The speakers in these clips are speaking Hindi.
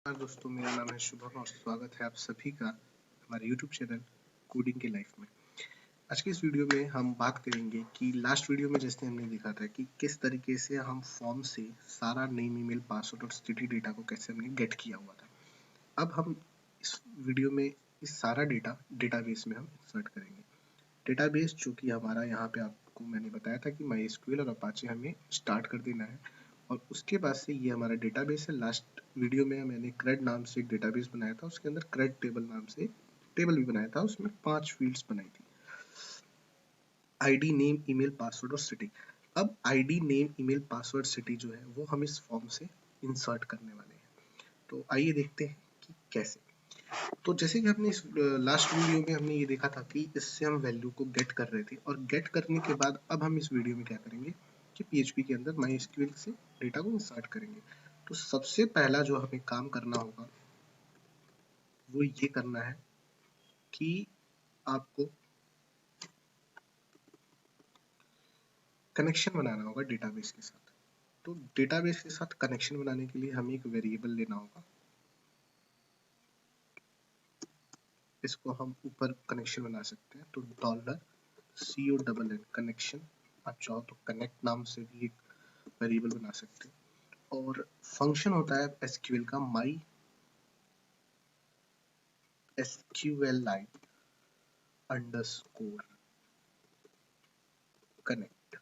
नमस्कार दोस्तों, मेरा नाम है शुभम और स्वागत है आप सभी का हमारे YouTube चैनल कोडिंग के लाइफ में। आज की इस वीडियो में हम बात करेंगे कि लास्ट वीडियो में जैसे हमने देखा था कि किस तरीके से हम फॉर्म से सारा नेम, ईमेल, पासवर्ड और सिटी डेटा को कैसे हमने गेट किया हुआ था। अब हम इस वीडियो में इस सारा डेटा डेटाबेस में हम इंसर्ट करेंगे। डेटाबेस जो कि हमारा यहाँ पे आपको मैंने बताया था कि MySQL और अपाचे हमें स्टार्ट कर देना है और उसके बाद से ये हमारा डेटाबेस है। लास्ट वीडियो में मैंने CRUD नाम से एक डेटाबेस बनाया था, उसके अंदर CRUD टेबल नाम से टेबल भी बनाया था, उसमें 5 फील्ड्स बनाई थी, आईडी, नेम, ईमेल, पासवर्ड और सिटी। अब ID, name, email, password, city जो है वो हम इस फॉर्म से इंसर्ट करने वाले हैं। तो आइए देखते हैं कि कैसे। तो जैसे कि हमने इस लास्ट वीडियो में हमने ये देखा था कि इससे हम वैल्यू को गेट कर रहे थे और गेट करने के बाद अब हम इस वीडियो में क्या करेंगे कि PHP के अंदर MySQL से डेटा को इंसर्ट करेंगे। तो सबसे पहला जो हमें काम करना होगा वो ये करना है कि आपको कनेक्शन बनाना होगा डेटाबेस के साथ। तो डेटाबेस के साथ कनेक्शन बनाने के लिए हमें एक वेरिएबल लेना होगा। इसको हम ऊपर कनेक्शन बना सकते हैं, तो $CONN कनेक्शन, आप चाहो तो कनेक्ट नाम से भी एक वेरिएबल बना सकते हैं। और फंक्शन होता है SQL का MySQLi अंडरस्कोर कनेक्ट,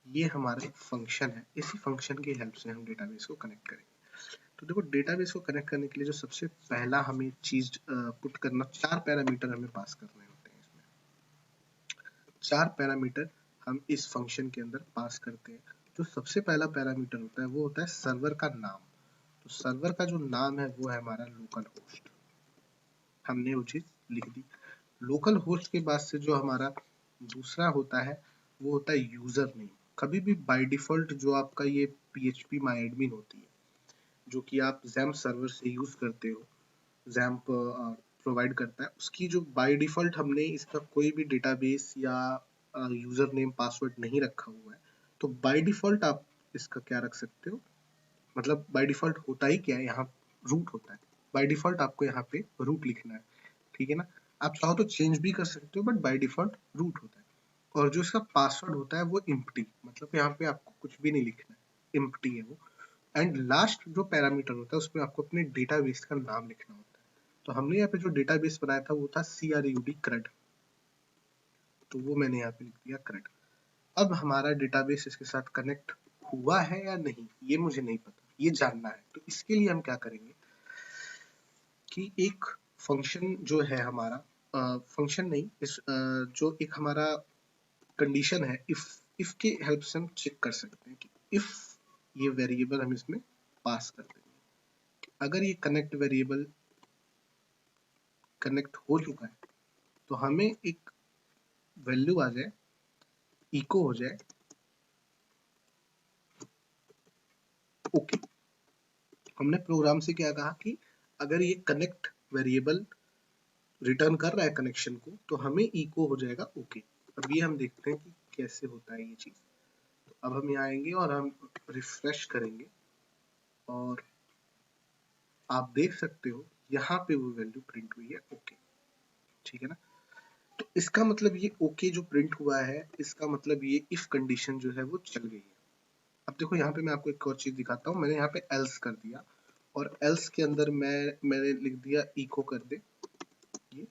ये हमारा फंक्शन है। इसी फंक्शन की हेल्प से हम डेटाबेस को कनेक्ट करेंगे। तो देखो, डेटाबेस को कनेक्ट करने के लिए जो सबसे पहला हमें चीज पुट करना, 4 पैरामीटर हमें पास करने होते हैं। इसमें 4 पैरामीटर हम इस फंक्शन के अंदर पास करते हैं। जो सबसे पहला पैरामीटर होता है वो होता है सर्वर का नाम। तो सर्वर का जो नाम है वो है हमारा लोकल होस्ट, हमने वो चीज लिख दी। लोकल होस्ट के बाद से जो हमारा दूसरा होता है वो होता है यूजर नेम। कभी भी बाय डिफॉल्ट जो आपका ये PHP MyAdmin होती है, जो कि आप XAMPP सर्वर से यूज करते हो, XAMPP प्रोवाइड करता है, उसकी जो बाय डिफॉल्ट हमने इसका कोई भी डेटाबेस या यूजर नेम पासवर्ड नहीं रखा हुआ है, तो बाय डिफॉल्ट आप इसका क्या रख सकते हो, मतलब बाय डिफॉल्ट होता ही क्या है, यहाँ रूट होता है। बाय डिफॉल्ट आपको यहाँ पे रूट लिखना है, ठीक है ना। आप चाहो तो चेंज भी कर सकते हो, बट बाय डिफॉल्ट रूट होता है। और जो इसका पासवर्ड होता है वो एम्प्टी, मतलब यहाँ पे आपको कुछ भी नहीं लिखना है, एम्प्टी है वो। एंड लास्ट जो पैरामीटर होता है उसमें आपको अपने डेटाबेस का नाम लिखना होता है। तो हमने यहाँ पे जो डेटाबेस बनाया था वो था CRUD, तो वो मैंने यहाँ पे लिख दिया CRUD। अब हमारा डेटाबेस इसके साथ कनेक्ट हुआ है या नहीं ये मुझे नहीं पता, ये जानना है। तो इसके लिए हम क्या करेंगे कि एक फंक्शन जो है हमारा, फंक्शन नहीं, जो एक हमारा कंडीशन है, इफ के हेल्प से हम चेक कर सकते हैं कि इफ ये वेरिएबल हम इसमें पास कर देंगे, अगर ये कनेक्ट वेरिएबल कनेक्ट हो चुका है तो हमें एक वैल्यू आ जाए, इको हो जाए ओके। हमने प्रोग्राम से क्या कहा कि अगर ये कनेक्ट वेरिएबल रिटर्न कर रहा है कनेक्शन को तो हमें इको हो जाएगा ओके। अब ये हम देखते हैं कि कैसे होता है ये चीज। तो अब हम यहाँ आएंगे और हम रिफ्रेश करेंगे और आप देख सकते हो यहाँ पे वो वैल्यू प्रिंट हुई है ओके, ठीक है ना। तो इसका मतलब ये ओके जो प्रिंट हुआ है, इसका मतलब ये इफ कंडीशन जो है वो चल गई है। अब देखो यहाँ पे मैं आपको एक और चीज दिखाता हूँ, मैंने यहाँ पे एल्स कर दिया और एल्स के अंदर मैंने लिख दिया इको कर दे ये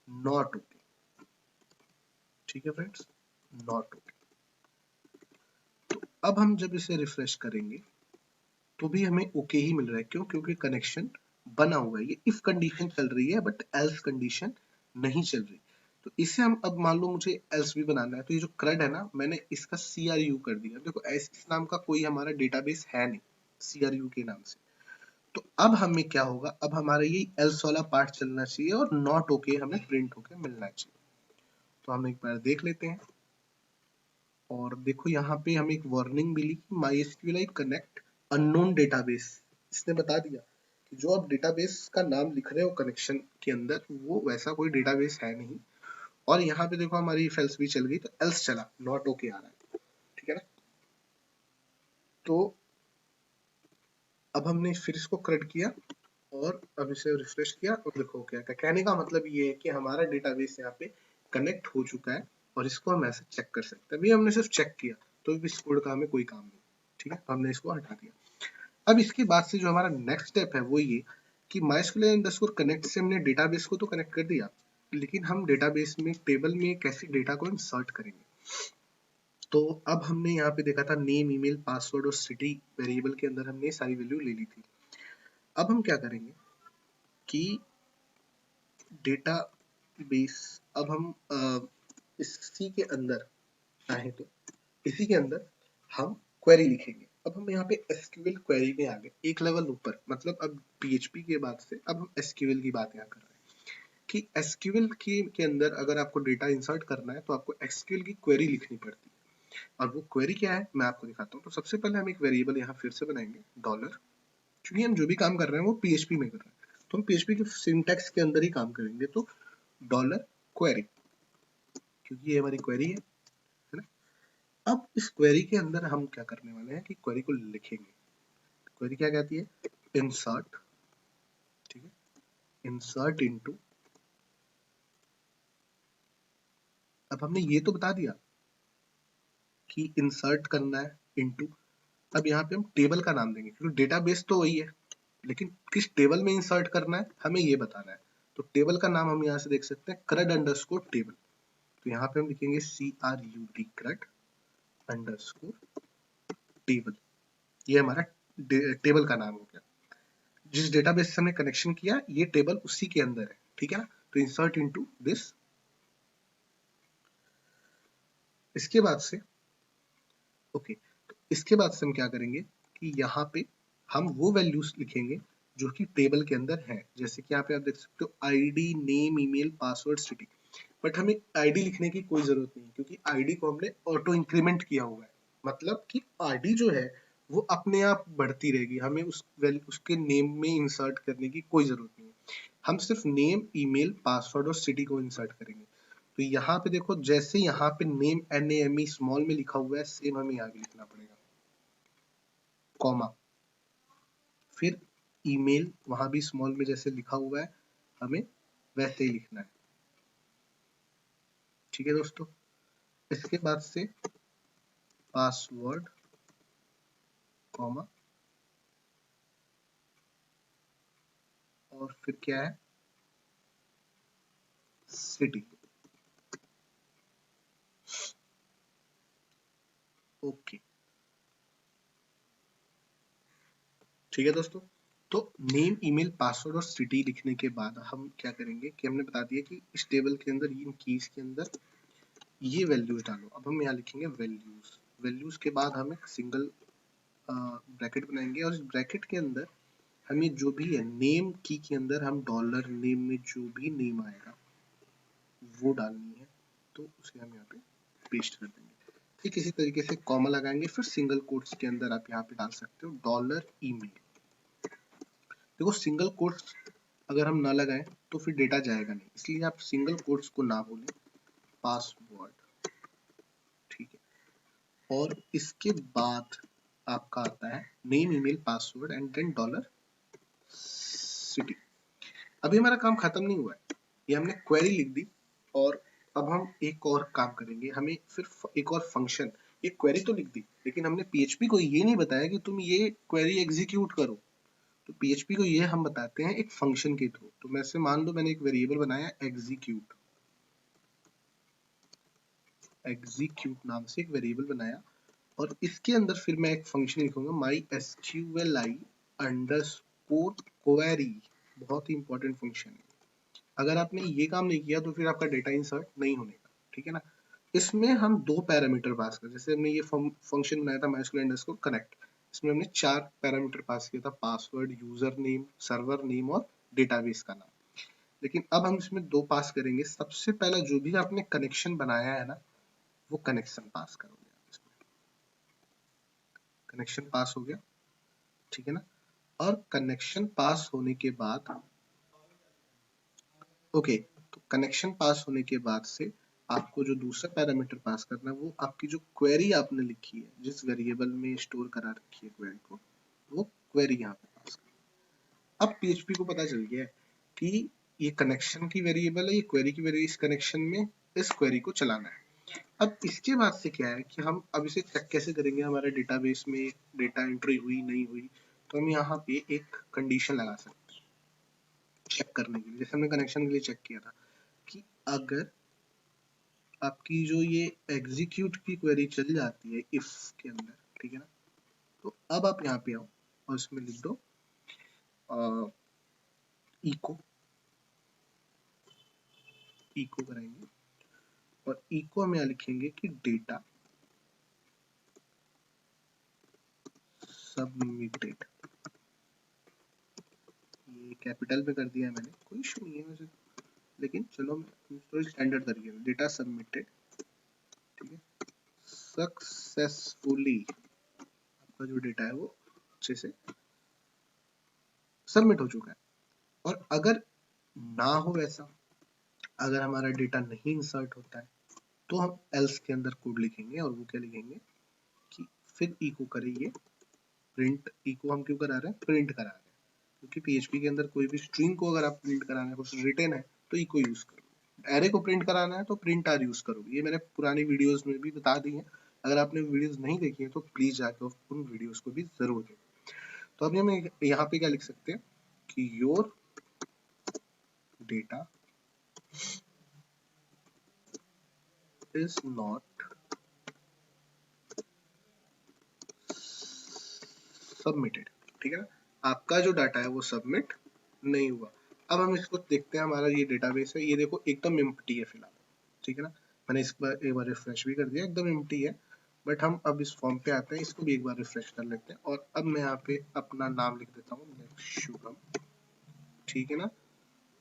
नॉट ओके, ठीक है फ्रेंड्स, नॉट ओके। तो अब हम जब इसे रिफ्रेश करेंगे तो भी हमें ओके ही मिल रहा है, क्यों? क्योंकि कनेक्शन बना हुआ है। ये इफ कंडीशन चल रही है बट एल्स कंडीशन नहीं चल रही। तो इसे हम, अब मान लो मुझे एल्स भी बनाना है, तो ये जो CRUD है ना, मैंने इसका CRU कर दिया। देखो इस नाम का कोई हमारा डेटाबेस है नहीं CRU के नाम से। तो अब हमें क्या होगा, अब हमारा ये एल्स वाला पार्ट चलना चाहिए और नॉट ओके हमें प्रिंट होके मिलना चाहिए। तो हम एक बार देख लेते हैं और देखो यहाँ पे हमें एक वार्निंग मिली, MySQLi कनेक्ट अननोन डेटाबेस। इसने बता दिया कि जो आप डेटाबेस का नाम लिख रहे हो कनेक्शन के अंदर वो वैसा कोई डेटाबेस है नहीं। और यहाँ पे देखो हमारी इफ एल्स भी चल गई, तो एल्स चला, नॉट ओके आ रहा है, ठीक है ना। तो अब हमने फिर इसको करेक्ट किया और अब इसे रिफ्रेश किया और देखो क्या क्या। कहने का मतलब ये है कि हमारा डेटाबेस यहाँ पे कनेक्ट हो चुका है और इसको हम ऐसे चेक कर सकते हैं। अभी हमने सिर्फ चेक किया तो इस कोड का हमें कोई काम नहीं। ठीक है, तो हमने इसको हटा दिया। अब इसके बाद से जो हमारा नेक्स्ट स्टेप है वो ये कि MySQL अंडरस्कोर कनेक्ट से हमने डेटाबेस को तो कनेक्ट कर दिया, लेकिन हम डेटाबेस में टेबल में कैसे डेटा को इंसर्ट करेंगे। तो अब हमने यहाँ पे देखा था नेम, ईमेल, पासवर्ड और सिटी वेरिएबल के अंदर हमने सारी वैल्यू ले ली थी। अब हम क्या करेंगे कि डेटाबेस, अब हम इसी के अंदर चाहे तो इसी के अंदर हम क्वेरी लिखेंगे। अब हम यहाँ पे एसक्यूएल क्वेरी में आ गए एक लेवल ऊपर, मतलब अब पीएचपी के बाद से अब हम एसक्यूएल की बात यहाँ कर रहे हैं कि एसक्यूएल के अंदर अगर आपको डेटा इंसर्ट करना है तो आपको एसक्यूएल की क्वेरी लिखनी पड़ती है। और वो क्वेरी क्या है मैं आपको दिखाता हूँ। तो सबसे पहले हम एक वेरिएबल यहाँ फिर से बनाएंगे डॉलर, क्योंकि हम जो भी काम कर रहे हैं वो पीएचपी में कर रहे हैं तो हम पीएचपी के सिंटैक्स के अंदर ही काम करेंगे। तो डॉलर क्वेरी, क्योंकि ये हमारी क्वेरी है ना। अब इस क्वेरी के अंदर हम क्या करने वाले हैं कि क्वेरी को लिखेंगे। क्वेरी क्या कहती है, इंसर्ट, ठीक है, इंसर्ट इनटू। अब हमने ये तो बता दिया कि इंसर्ट करना है इनटू। अब यहाँ पे हम टेबल का नाम देंगे क्योंकि डेटाबेस तो वही है, लेकिन किस टेबल में इंसर्ट करना है हमें ये बताना है। तो टेबल का नाम हम यहाँ से देख सकते हैं CRUD अंडरस्कोर टेबल। तो यहाँ पे हम लिखेंगे CRUD CRUD अंडरस्कोर टेबल। ये हमारा टेबल का नाम हो गया। जिस डेटाबेस से हमने कनेक्शन किया ये टेबल उसी के अंदर है, ठीक है ना। तो इंसर्ट इनटू दिस। इसके बाद से ओके, तो इसके बाद से हम क्या करेंगे कि यहाँ पे हम वो वैल्यूज लिखेंगे जो कि टेबल के अंदर है। जैसे कि यहाँ पे आप देख सकते हो ID, name, email, password, city. But हमें आईडी लिखने की कोई जरूरत नहीं क्योंकि आईडी को हमने ऑटो इंक्रीमेंट किया हुआ है। मतलब कि आईडी जो है वो अपने आप बढ़ती रहेगी, हमें उसके नेम में इंसर्ट करने की कोई जरूरत नहीं है। हम सिर्फ नेम, ईमेल, पासवर्ड और सिटी को इंसर्ट करेंगे। तो यहाँ पे देखो जैसे यहाँ पे नेम NAME स्मॉल में लिखा हुआ है सेम हमें यहाँ भी लिखना पड़ेगा, कॉमा, फिर ईमेल वहां भी स्मॉल में जैसे लिखा हुआ है हमें वैसे ही लिखना है। ठीक है दोस्तों, इसके बाद से पासवर्ड, कॉमा, और फिर क्या है, सिटी। ओके, ठीक है दोस्तों। तो नेम, ईमेल, पासवर्ड और सिटी लिखने के बाद हम क्या करेंगे कि हमने बता दिया कि इस टेबल के अंदर इन कीज के अंदर ये वैल्यूज डालो। अब हम यहाँ लिखेंगे वैल्यूज। वैल्यूज के बाद हम एक सिंगल ब्रैकेट बनाएंगे और इस ब्रैकेट के अंदर हमें जो भी है नेम की के अंदर हम डॉलर नेम में जो भी नेम आएगा वो डालनी है, तो उसे हम यहाँ पे पेस्ट कर देंगे। ठीक इसी तरीके से कॉमा लगाएंगे, फिर सिंगल कोट्स के अंदर आप यहाँ पे डाल सकते हो डॉलर ईमेल। देखो सिंगल कोट्स अगर हम ना लगाएं तो फिर डेटा जाएगा नहीं, इसलिए आप सिंगल कोट्स को ना बोलें, पासवर्ड, ठीक है। और इसके बाद आपका आता है name, email, password and then dollar city. अभी हमारा काम खत्म नहीं हुआ है, ये हमने क्वेरी लिख दी और अब हम एक और काम करेंगे। हमें सिर्फ एक और फंक्शन, ये क्वेरी तो लिख दी लेकिन हमने पीएचपी को ये नहीं बताया कि तुम ये क्वेरी एग्जीक्यूट करो। तो पीएचपी को ये हम बताते हैं एक फंक्शन के थ्रू। तो मैं से मान लो मैंने एक वेरिएबल बनाया एग्जीक्यूट, एग्जीक्यूट नाम से एक वेरिएबल बनाया और इसके अंदर फिर मैं एक फंक्शन लिखूंगा MySQLi अंडरस्कोर क्वेरी। बहुत ही इंपॉर्टेंट फंक्शन है, अगर आपने ये काम नहीं किया तो फिर आपका डेटा इंसर्ट नहीं होने का, ठीक है ना। इसमें हम दो पैरामीटर पास कर, जैसे हमने ये फंक्शन बनाया था MySQL अंडरस्कोर कनेक्ट, इसमें हमने 4 पैरामीटर पास किया था, password, user name, server name और डेटाबेस का नाम। लेकिन अब हम इसमें दो पास करेंगे। सबसे पहला जो भी आपने कनेक्शन बनाया है ना वो कनेक्शन पास करोगे, कनेक्शन पास हो गया, ठीक है ना। और कनेक्शन पास होने के बाद ओके, तो कनेक्शन पास होने के बाद से आपको जो दूसरा पैरामीटर पास करना है वो आपकी जो क्वेरी आपने लिखी है, जिस वेरिएबल में स्टोर करा रखी है क्वेरी को, वो क्वेरी यहाँ पे पास करना। अब पीएचपी को पता चल गया है कि ये कनेक्शन की वेरिएबल है, ये क्वेरी की वेरिएबल, इस कनेक्शन में इस क्वेरी को चलाना है। अब इसके बाद से क्या है कि हम अब इसे चेक कैसे करेंगे हमारे डेटाबेस में डेटा एंट्री हुई नहीं हुई, तो हम यहाँ पे एक कंडीशन लगा सकते हैं चेक करने के लिए, जैसे हमने कनेक्शन के लिए चेक किया था कि अगर आपकी जो ये एग्जीक्यूट की क्वेरी चल जाती है इफ के अंदर, ठीक है ना, तो अब आप यहाँ पे आओ और इसमें लिख दो इको, इको कराएंगे और इको में लिखेंगे कि डेटा सबमिटेड, ये कैपिटल में कर दिया है मैंने, कोई इशू नहीं है वैसे, लेकिन चलो मैं थोड़ी स्टैंडर्ड तरीके से डेटा सबमिटेड, ठीक है, सक्सेसफुली आपका जो डेटा है वो अच्छे से सबमिट हो चुका है। और अगर ना हो ऐसा, अगर हमारा डेटा नहीं इंसर्ट होता है, तो हम एल्स के अंदर कोड लिखेंगे और वो क्या लिखेंगे कि फिर इको करेंगे प्रिंट, इको हम क्यों करा रहे हैं, प्रिंट करा रहे हैं, क्योंकि पीएचपी के अंदर कोई भी स्ट्रिंग को अगर आप प्रिंट कराना है, कुछ रिटन है, तो इको यूज करो, एरे को प्रिंट कराना है तो प्रिंट आर यूज करोगे, ये मैंने पुरानी वीडियोस में भी बता दी है, अगर आपने वीडियोस नहीं देखी है तो प्लीज जाकर उन वीडियोस को भी जरूर देखें। तो अभी हम यहाँ पे क्या लिख सकते हैं कि your data is not submitted, ठीक है ना, आपका जो डाटा है वो सबमिट नहीं हुआ। अब हम इसको देखते हैं, हमारा ये डेटाबेस है, ये देखो एकदम एम्प्टी है फिलहाल, ठीक है ना, मैंने इस बार एक बार रिफ्रेश भी कर दिया, एकदम एम्प्टी है, बट हम अब इस फॉर्म पे आते हैं, इसको भी एक बार रिफ्रेश कर लेते हैं और अब मैं यहाँ पे अपना नाम लिख देता हूँ शुभम, ठीक है ना,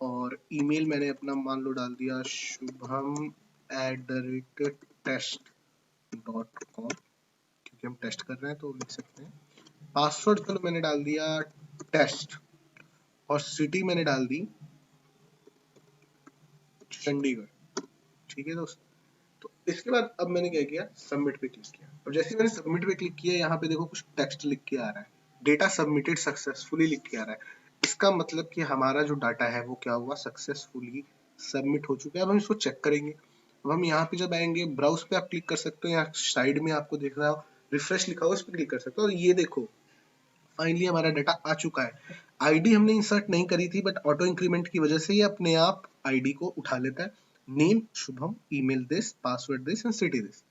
और ईमेल मैंने अपना मान लो डाल दिया shubham@test.com, क्योंकि हम टेस्ट कर रहे हैं तो लिख सकते हैं। पासवर्ड चलो मैंने डाल दिया टेस्ट और सिटी मैंने डाल दी चंडीगढ़, ठीक है दोस्त। तो इसके बाद अब मैंने क्या किया, सबमिट पे क्लिक किया, और जैसे मैंने सबमिट पे क्लिक किया, यहाँ पे देखो कुछ टेक्स्ट लिख के आ रहा है, डेटा सबमिटेड सक्सेसफुली लिख के आ रहा है, इसका मतलब कि हमारा जो डाटा है वो क्या हुआ, सक्सेसफुली सबमिट हो चुका है। अब हम इसको चेक करेंगे, अब हम यहाँ पे जब आएंगे ब्राउज पे आप क्लिक कर सकते हो, यहाँ साइड में आपको दिख रहा हो रिफ्रेश लिखा हो, इस पर क्लिक कर सकते हो, और ये देखो फाइनली हमारा डाटा आ चुका है। आईडी हमने इंसर्ट नहीं करी थी, बट ऑटो इंक्रीमेंट की वजह से ये अपने आप आईडी को उठा लेता है, name Shubham, email this, password this and city this,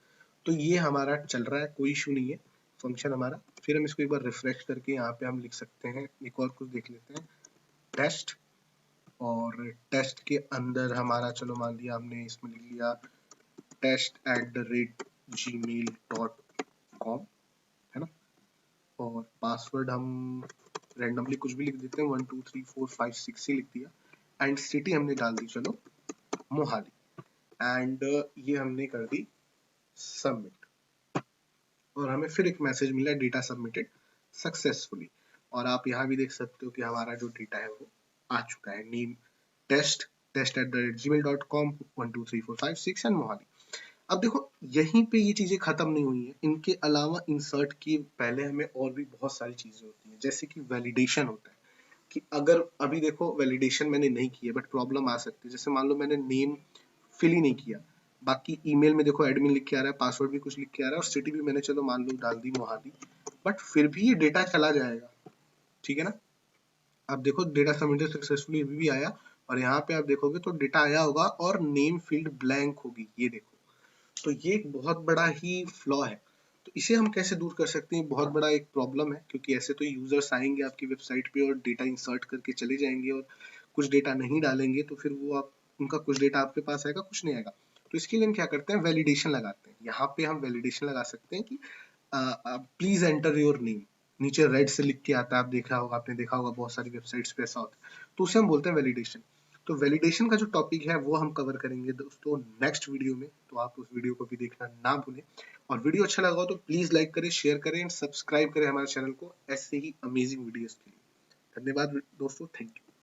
तो ये हमारा चल रहा है, कोई इशू नहीं है फंक्शन हमारा। फिर हम इसको एक बार रिफ्रेश करके यहाँ पे हम लिख सकते हैं, एक और कुछ देख लेते हैं, टेस्ट, और टेस्ट के अंदर हमारा चलो मान लिया हमने इसमें लिख लिया test@gmail.com, है ना, और पासवर्ड हम रैंडमली कुछ भी लिख देते हैं, 1 2 3 4 5 6 ही लिख दिया, एंड सिटी हमने डाल दी चलो मोहाली, एंड ये हमने कर दी सबमिट, और हमें फिर एक मैसेज मिला डेटा सबमिटेड सक्सेसफुली, और आप यहाँ भी देख सकते हो कि हमारा जो डेटा है वो आ चुका है, नेम test@gmail.com 1 2 3 4 5 6 एंड मोहाली। अब देखो यहीं पे ये चीजें खत्म नहीं हुई है, इनके अलावा इंसर्ट की पहले हमें और भी बहुत सारी चीजें होती हैं, जैसे कि वैलिडेशन होता है, कि अगर अभी देखो वैलिडेशन मैंने नहीं किया बट प्रॉब्लम आ सकती है, जैसे मान लो मैंने नेम फिल ही नहीं किया, बाकी ईमेल में देखो एडमिन लिख के आ रहा है, पासवर्ड भी कुछ लिख के आ रहा है, और सिटी भी मैंने चलो मान लो डाल दी मोहाली, बट फिर भी ये डेटा चला जाएगा, ठीक है ना। अब देखो डेटा सबमिटेड सक्सेसफुली भी आया, और यहाँ पे आप देखोगे तो डेटा आया होगा और नेम फील्ड ब्लैंक होगी, ये देखो, तो ये एक बहुत बड़ा ही फ्लॉ है। तो इसे हम कैसे दूर कर सकते हैं, बहुत बड़ा एक प्रॉब्लम है, क्योंकि ऐसे तो यूजर्स आएंगे आपकी वेबसाइट पे और डेटा इंसर्ट करके चले जाएंगे, और कुछ डेटा नहीं डालेंगे तो फिर वो आप उनका कुछ डेटा आपके पास आएगा, कुछ नहीं आएगा। तो इसके लिए हम क्या करते हैं, वैलिडेशन लगाते हैं, यहाँ पे हम वैलिडेशन लगा सकते हैं कि प्लीज एंटर योर नेम, नीचे रेड से लिख के आता है, आप देखा होगा, आपने देखा होगा बहुत सारी वेबसाइट्स पे ऐसा होता है, तो उसे हम बोलते हैं वैलिडेशन। तो वैलिडेशन का जो टॉपिक है वो हम कवर करेंगे दोस्तों नेक्स्ट वीडियो में, तो आप उस वीडियो को भी देखना ना भूलें, और वीडियो अच्छा लगा हो तो प्लीज लाइक करें, शेयर करें एंड सब्सक्राइब करें हमारे चैनल को ऐसे ही अमेजिंग वीडियोस के लिए। धन्यवाद दोस्तों, थैंक यू।